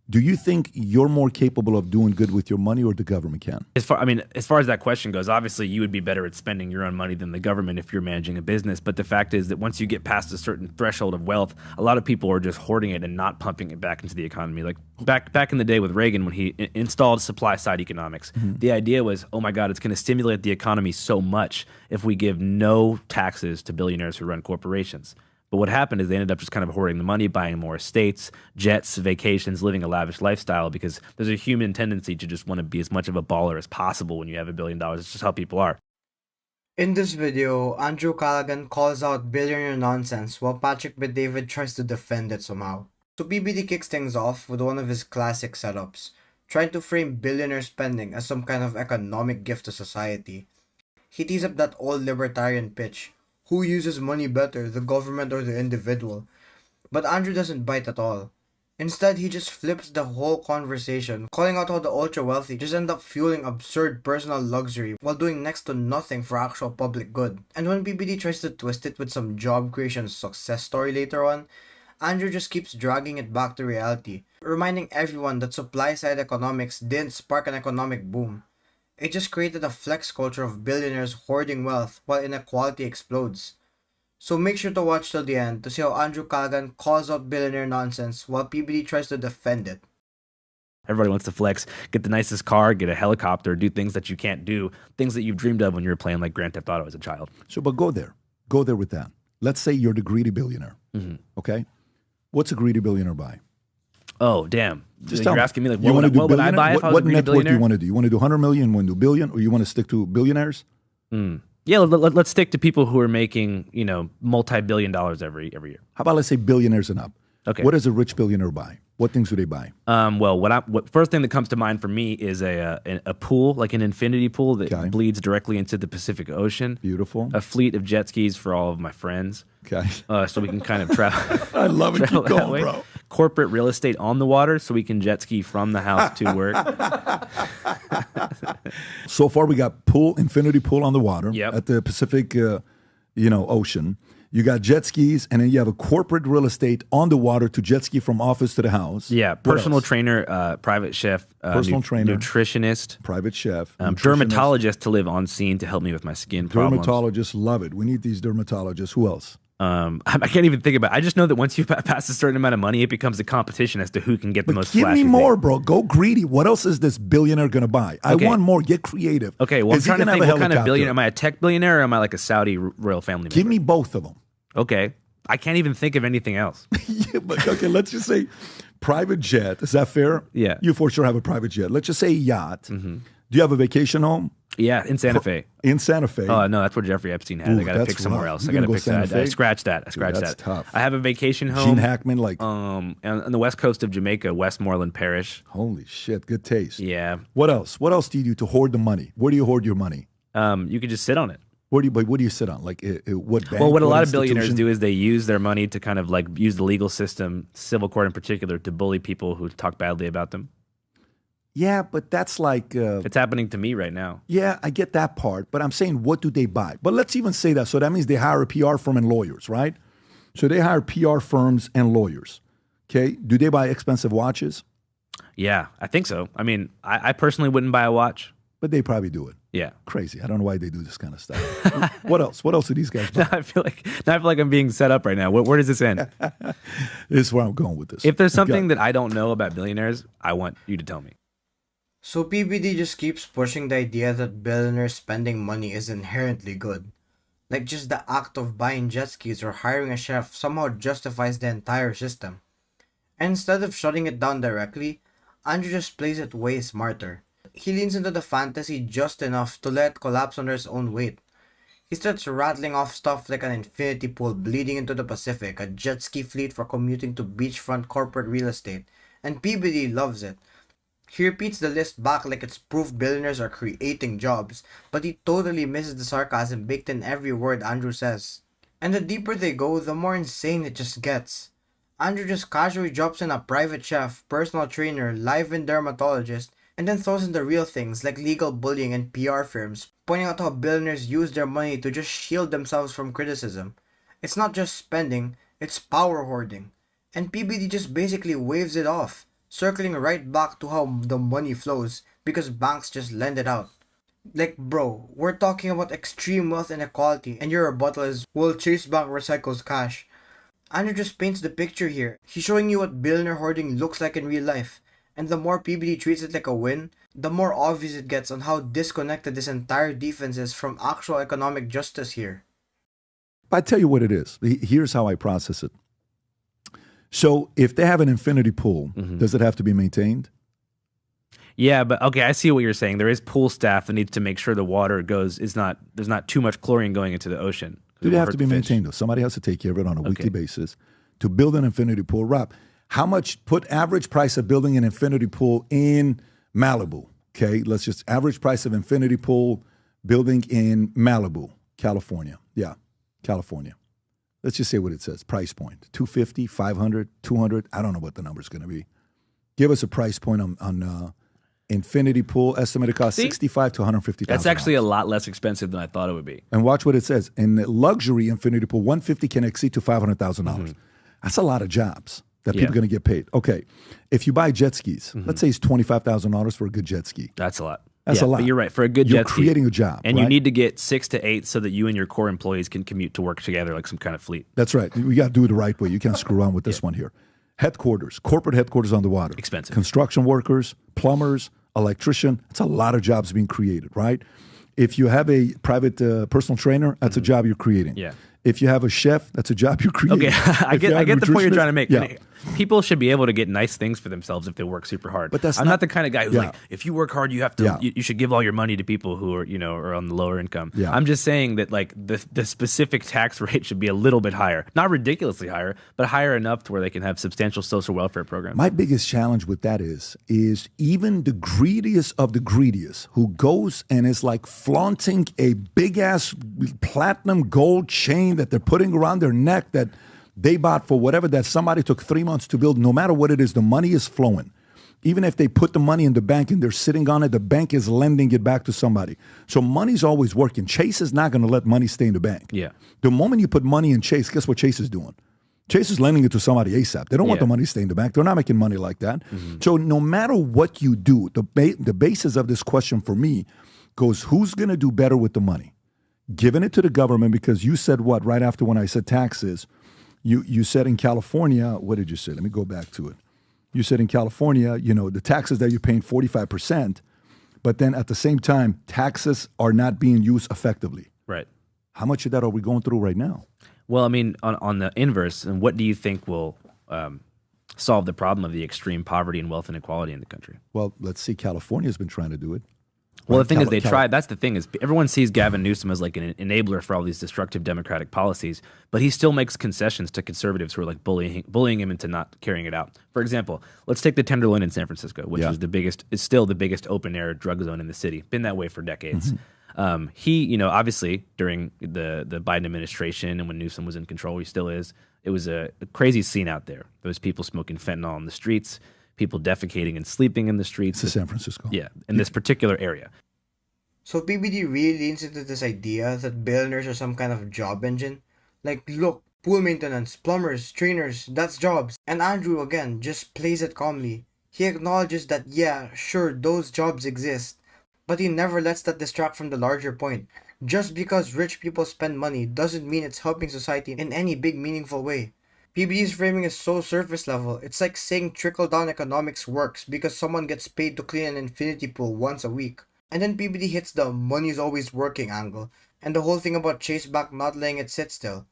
Do you think you're more capable of doing good with your money or the government can? As far as that question goes, obviously you would be better at spending your own money than the government if you're managing a business. But the fact is that once you get past a certain threshold of wealth, a lot of people are just hoarding it and not pumping it back into the economy. Like back in the day with Reagan, when he installed supply side economics, the idea was, oh my God, it's going to stimulate the economy so much if we give no taxes to billionaires who run corporations. But what happened is they ended up just kind of hoarding the money, buying more estates, jets, vacations, living a lavish lifestyle, because there's a human tendency to just want to be as much of a baller as possible when you have $1 billion. It's just how people are. In this video, Andrew Callaghan calls out billionaire nonsense while Patrick Bet-David tries to defend it somehow. So PBD kicks things off with one of his classic setups, trying to frame billionaire spending as some kind of economic gift to society. He tees up that old libertarian pitch. Who uses money better, the government or the individual? But Andrew doesn't bite at all. Instead, he just flips the whole conversation, calling out how the ultra-wealthy just end up fueling absurd personal luxury while doing next to nothing for actual public good. And when PBD tries to twist it with some job creation success story later on, Andrew just keeps dragging it back to reality, reminding everyone that supply-side economics didn't spark an economic boom. It just created a flex culture of billionaires hoarding wealth while inequality explodes. So make sure to watch till the end to see how Andrew Callaghan calls out billionaire nonsense while PBD tries to defend it. Everybody wants to flex, get the nicest car, get a helicopter, do things that you can't do, things that you've dreamed of when you were playing like Grand Theft Auto as a child. So, but go there with that. Let's say you're the greedy billionaire, okay? What's a greedy billionaire buy? Oh, damn. Just You're tell asking me, like, you what would I buy if I was a greedy What net worth do billionaire? you want to do? You want to do 100 million, you want to do billion, or you want to stick to billionaires? Yeah, let's stick to people who are making, multi-billion dollars every year. How about let's say billionaires and up? Okay. What does a rich billionaire buy? What things do they buy? Well, what first thing that comes to mind for me is a pool, like an infinity pool that bleeds directly into the Pacific Ocean. Beautiful. A fleet of jet skis for all of my friends. Okay. So we can kind of travel. I love it. Keep going, bro. Corporate real estate on the water, so we can jet ski from the house to work. So far, we got infinity pool on the water at the Pacific, Ocean. You got jet skis, and then you have a corporate real estate on the water to jet ski from office to the house. Yeah, personal trainer, private chef, personal trainer, nutritionist, private chef, dermatologist to live on scene to help me with my skin problems. Dermatologists, love it. We need these dermatologists. Who else? I can't even think about it. I just know that once you pass a certain amount of money, it becomes a competition as to who can get the most give flashy me more, thing. bro. Go greedy. What else is this billionaire going to buy? I want more. Get creative. Okay, well, I'm trying to think, what kind of billionaire? Am I a tech billionaire or am I like a Saudi royal family member? Give me both of them. Okay. I can't even think of anything else. Yeah, but okay, let's just say private jet. Is that fair? Yeah. You for sure have a private jet. Let's just say yacht. Do you have a vacation home? Yeah, in Santa Fe. In Santa Fe. Oh, no, that's where Jeffrey Epstein had it. I got to pick somewhere else. I got to pick that. I scratched that. That's tough. I have a vacation home. Gene Hackman, on the west coast of Jamaica, Westmoreland Parish. Holy shit, good taste. Yeah. What else? What else do you do to hoard the money? Where do you hoard your money? You could just sit on it. What do you sit on? Like what bank? Well, what a lot of billionaires do is they use their money to kind of like use the legal system, civil court in particular, to bully people who talk badly about them. Yeah, but that's like... it's happening to me right now. Yeah, I get that part, but I'm saying, what do they buy? But let's even say that. So that means they hire a PR firm and lawyers, right? So they hire PR firms and lawyers, okay? Do they buy expensive watches? Yeah, I think so. I mean, I personally wouldn't buy a watch. But they probably do it. Yeah. Crazy. I don't know why they do this kind of stuff. What else? What else do these guys buy? I feel like I'm being set up right now. Where does this end? This is where I'm going with this. If there's something that I don't know about billionaires, I want you to tell me. So PBD just keeps pushing the idea that billionaires spending money is inherently good. Like just the act of buying jet skis or hiring a chef somehow justifies the entire system. And instead of shutting it down directly, Andrew just plays it way smarter. He leans into the fantasy just enough to let it collapse under its own weight. He starts rattling off stuff like an infinity pool bleeding into the Pacific, a jet ski fleet for commuting to beachfront corporate real estate, and PBD loves it. He repeats the list back like it's proof billionaires are creating jobs, but he totally misses the sarcasm baked in every word Andrew says. And the deeper they go, the more insane it just gets. Andrew just casually drops in a private chef, personal trainer, live-in dermatologist, and then throws in the real things like legal bullying and PR firms, pointing out how billionaires use their money to just shield themselves from criticism. It's not just spending, it's power hoarding. And PBD just basically waves it off, circling right back to how the money flows because banks just lend it out. Like, bro, we're talking about extreme wealth inequality, and your rebuttal is, well, Chase Bank recycles cash. Andrew just paints the picture here. He's showing you what billionaire hoarding looks like in real life. And the more PBD treats it like a win, the more obvious it gets on how disconnected this entire defense is from actual economic justice here. I tell you what it is. Here's how I process it. So if they have an infinity pool, does it have to be maintained? Yeah, but okay, I see what you're saying. There is pool staff that needs to make sure the water there's not too much chlorine going into the ocean. Do they have to be maintained though? Somebody has to take care of it on a weekly basis. To build an infinity pool, Rob, how much, put average price of building an infinity pool in Malibu, okay? Let's just, average price of infinity pool building in Malibu, California. Yeah, California. Let's just say what it says, price point, 250, 500, 200. I don't know what the number's going to be. Give us a price point on infinity pool, estimated cost $65,000 to $150,000. That's actually a lot less expensive than I thought it would be. And watch what it says. In the luxury infinity pool, $150 can exceed to $500,000. That's a lot of jobs that people are going to get paid. Okay, if you buy jet skis, let's say it's $25,000 for a good jet ski. That's a lot. That's a lot. But you're right. For a good jet ski, you're creating a job. And you need to get 6 to 8 so that you and your core employees can commute to work together like some kind of fleet. That's right. We got to do it the right way. You can't screw around with this one here. Headquarters, corporate headquarters on the water. Expensive. Construction workers, plumbers, electrician. It's a lot of jobs being created, right? If you have a private personal trainer, that's a job you're creating. Yeah. If you have a chef, that's a job you're creating. Okay, I get the point you're trying to make. Yeah. People should be able to get nice things for themselves if they work super hard. But I'm not the kind of guy who's like, if you work hard, you have to. Yeah. You should give all your money to people who are on the lower income. Yeah. I'm just saying that like the specific tax rate should be a little bit higher, not ridiculously higher, but higher enough to where they can have substantial social welfare programs. My biggest challenge with that is even the greediest of the greediest who goes and is like flaunting a big ass platinum gold chain that they're putting around their neck that they bought for whatever that somebody took 3 months to build. No matter what it is, the money is flowing. Even if they put the money in the bank and they're sitting on it, the bank is lending it back to somebody. So money's always working. Chase is not going to let money stay in the bank. Yeah. The moment you put money in Chase, guess what Chase is doing? Chase is lending it to somebody ASAP. They don't want the money to stay in the bank. They're not making money like that. So no matter what you do, the basis of this question for me goes, who's going to do better with the money? Giving it to the government, because you said what right after when I said taxes, you said in California, what did you say? Let me go back to it. You said in California, the taxes that you're paying 45%, but then at the same time, taxes are not being used effectively. Right. How much of that are we going through right now? Well, I mean, on the inverse, and what do you think will solve the problem of the extreme poverty and wealth inequality in the country? Well, let's see. California's been trying to do it. Well, the thing is, they tried. That's the thing is, everyone sees Gavin Newsom as like an enabler for all these destructive democratic policies, but he still makes concessions to conservatives who are like bullying him into not carrying it out. For example, let's take the Tenderloin in San Francisco, which is still the biggest open air drug zone in the city. Been that way for decades. He, obviously during the Biden administration and when Newsom was in control, he still is. It was a crazy scene out there. There was people smoking fentanyl on the streets, people defecating and sleeping in the streets. It's San Francisco. Yeah, in this particular area. So PBD really leans into this idea that billionaires are some kind of job engine. Like, look, pool maintenance, plumbers, trainers, that's jobs. And Andrew, again, just plays it calmly. He acknowledges that, yeah, sure, those jobs exist, but he never lets that distract from the larger point. Just because rich people spend money doesn't mean it's helping society in any big meaningful way. PBD's framing is so surface level. It's like saying trickle-down economics works because someone gets paid to clean an infinity pool once a week. And then PBD hits the money's always working angle, and the whole thing about Chase Bank not letting it sit still.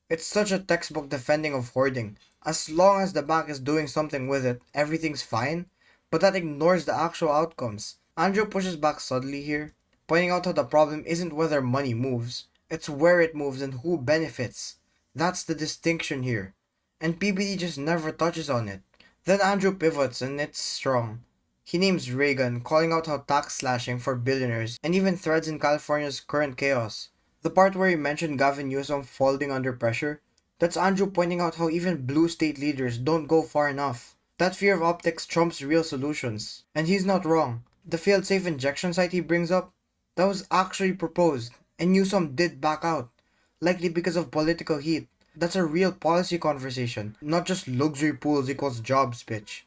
It's such a textbook defending of hoarding. As long as the bank is doing something with it, everything's fine, but that ignores the actual outcomes. Andrew pushes back subtly here, pointing out how the problem isn't whether money moves, it's where it moves and who benefits. That's the distinction here. And PBD just never touches on it. Then Andrew pivots and it's strong. He names Reagan, calling out how tax slashing for billionaires and even threads in California's current chaos. The part where he mentioned Gavin Newsom folding under pressure, that's Andrew pointing out how even blue state leaders don't go far enough. That fear of optics trumps real solutions. And he's not wrong. The failed-safe injection site he brings up, that was actually proposed, and Newsom did back out, likely because of political heat. That's a real policy conversation, not just luxury pools equals jobs pitch.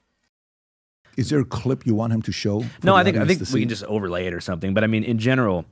Is there a clip you want him to show? No, I think we can just overlay it or something. But I mean, in general,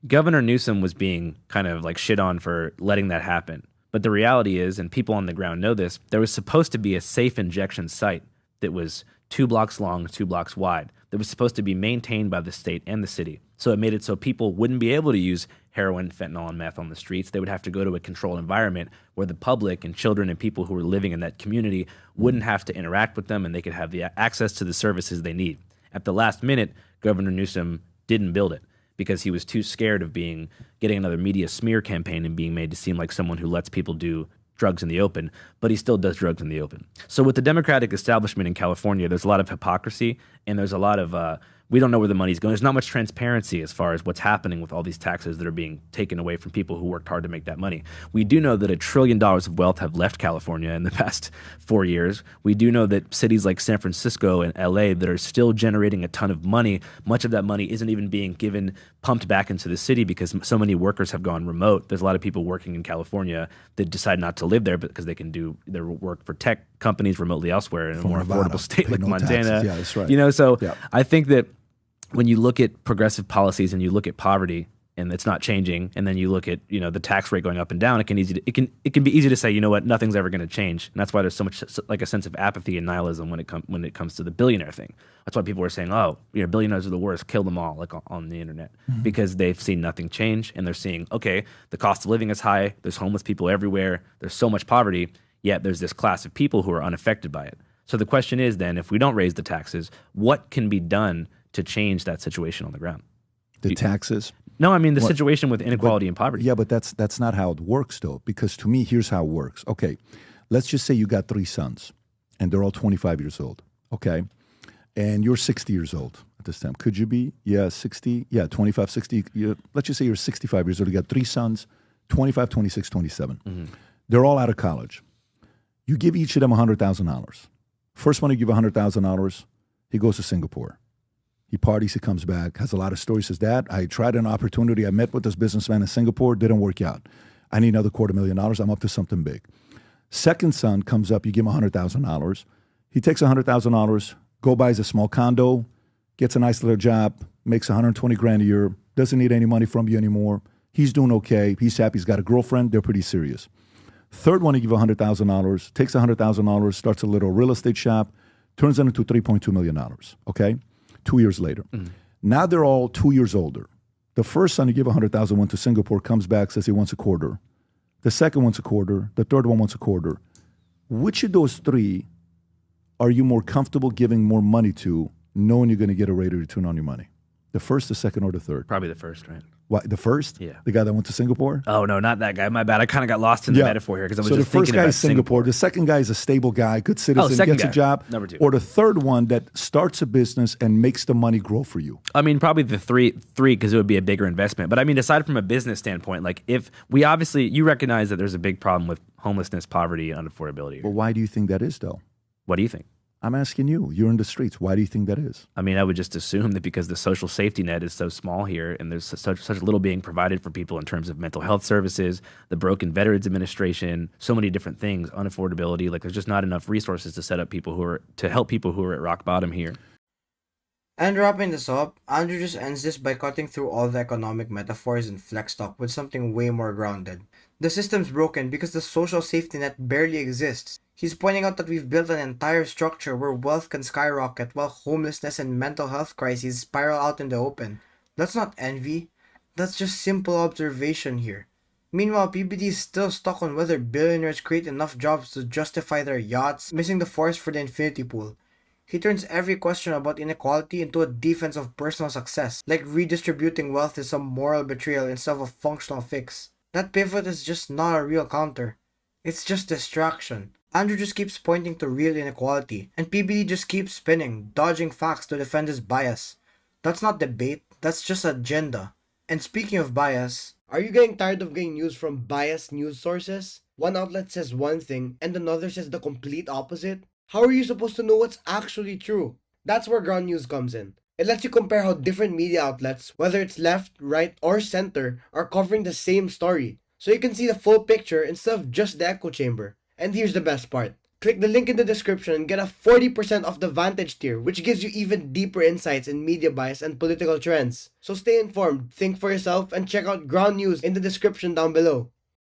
Governor Newsom was being kind of like shit on for letting that happen. But the reality is, and people on the ground know this, there was supposed to be a safe injection site that was 2 blocks long, 2 blocks wide, that was supposed to be maintained by the state and the city. So it made it so people wouldn't be able to use heroin, fentanyl, and meth on the streets. They would have to go to a controlled environment where the public and children and people who were living in that community wouldn't have to interact with them, and they could have the access to the services they need. At the last minute, Governor Newsom didn't build it because he was too scared of getting another media smear campaign and being made to seem like someone who lets people do drugs in the open, but he still does drugs in the open. So with the Democratic establishment in California, there's a lot of hypocrisy, and there's a lot of we don't know where the money's going. There's not much transparency as far as what's happening with all these taxes that are being taken away from people who worked hard to make that money. We do know that $1 trillion of wealth have left California in the past 4 years. We do know that cities like San Francisco and LA that are still generating a ton of money, much of that money isn't even being pumped back into the city because so many workers have gone remote. There's a lot of people working in California that decide not to live there because they can do their work for tech companies remotely elsewhere in a more affordable state like Montana. Taxes. Yeah, that's right. So I think that when you look at progressive policies and you look at poverty and it's not changing, and then you look at the tax rate going up and down, it can be easy to say, you know what, nothing's ever going to change, and that's why there's so much like a sense of apathy and nihilism when it comes to the billionaire thing. That's why people are saying, billionaires are the worst, kill them all, like on the internet, because they've seen nothing change, and they're seeing, okay, the cost of living is high, there's homeless people everywhere, there's so much poverty, yet there's this class of people who are unaffected by it. So the question is then, if we don't raise the taxes, what can be done to change that situation on the ground? The taxes? No, I mean the situation with inequality and poverty. Yeah, but that's not how it works, though, because to me, here's how it works. Okay, let's just say you got 3 sons, and they're all 25 years old, okay? And you're 60 years old at this time. Could you be? Yeah, 60? Yeah, 25, 60. Let's just say you're 65 years old. You got 3 sons, 25, 26, 27. Mm-hmm. They're all out of college. You give each of them $100,000. First one you give $100,000, he goes to Singapore. He parties, he comes back, has a lot of stories. Says, Dad, I tried an opportunity. I met with this businessman in Singapore. Didn't work out. I need another $250,000. I'm up to something big. Second son comes up. You give him $100,000. He takes $100,000, buys a small condo, gets a nice little job, makes $120,000 a year, doesn't need any money from you anymore. He's doing okay. He's happy. He's got a girlfriend. They're pretty serious. Third one, you give $100,000, takes $100,000, starts a little real estate shop, turns it into $3.2 million, okay? 2 years later. Mm-hmm. Now they're all 2 years older. The first son you give $100,000 went to Singapore, comes back, says he wants a quarter. The second wants a quarter. The third one wants a quarter. Which of those 3 are you more comfortable giving more money to, knowing you're going to get a rate of return on your money? The first, the second, or the third? Probably the first, right? What, the first? Yeah. The guy that went to Singapore? Oh, no, not that guy. My bad. I kind of got lost in the metaphor here because I was just thinking about So the first guy is Singapore. The second guy is a stable guy, good citizen, gets a job. Number 2. Or the third one that starts a business and makes the money grow for you. I mean, probably the three because it would be a bigger investment. But I mean, aside from a business standpoint, like if we obviously, you recognize that there's a big problem with homelessness, poverty, and unaffordability. Well, why do you think that is, though? What do you think? I'm asking you. You're in the streets. Why do you think that is? I mean, I would just assume that because the social safety net is so small here and there's such little being provided for people in terms of mental health services, the broken Veterans Administration, so many different things, unaffordability, like there's just not enough resources to set up to help people who are at rock bottom here. And wrapping this up, Andrew just ends this by cutting through all the economic metaphors and flex talk with something way more grounded. The system's broken because the social safety net barely exists. He's pointing out that we've built an entire structure where wealth can skyrocket while homelessness and mental health crises spiral out in the open. That's not envy. That's just simple observation here. Meanwhile, PBD is still stuck on whether billionaires create enough jobs to justify their yachts, missing the forest for the infinity pool. He turns every question about inequality into a defense of personal success, like redistributing wealth is some moral betrayal instead of a functional fix. That pivot is just not a real counter. It's just distraction. Andrew just keeps pointing to real inequality, and PBD just keeps spinning, dodging facts to defend his bias. That's not debate, that's just agenda. And speaking of bias, are you getting tired of getting news from biased news sources? One outlet says one thing, and another says the complete opposite? How are you supposed to know what's actually true? That's where ground news comes in. It lets you compare how different media outlets, whether it's left, right, or center, are covering the same story. So you can see the full picture instead of just the echo chamber. And here's the best part. Click the link in the description and get a 40% off the Vantage tier, which gives you even deeper insights in media bias and political trends. So stay informed, think for yourself, and check out ground news in the description down below.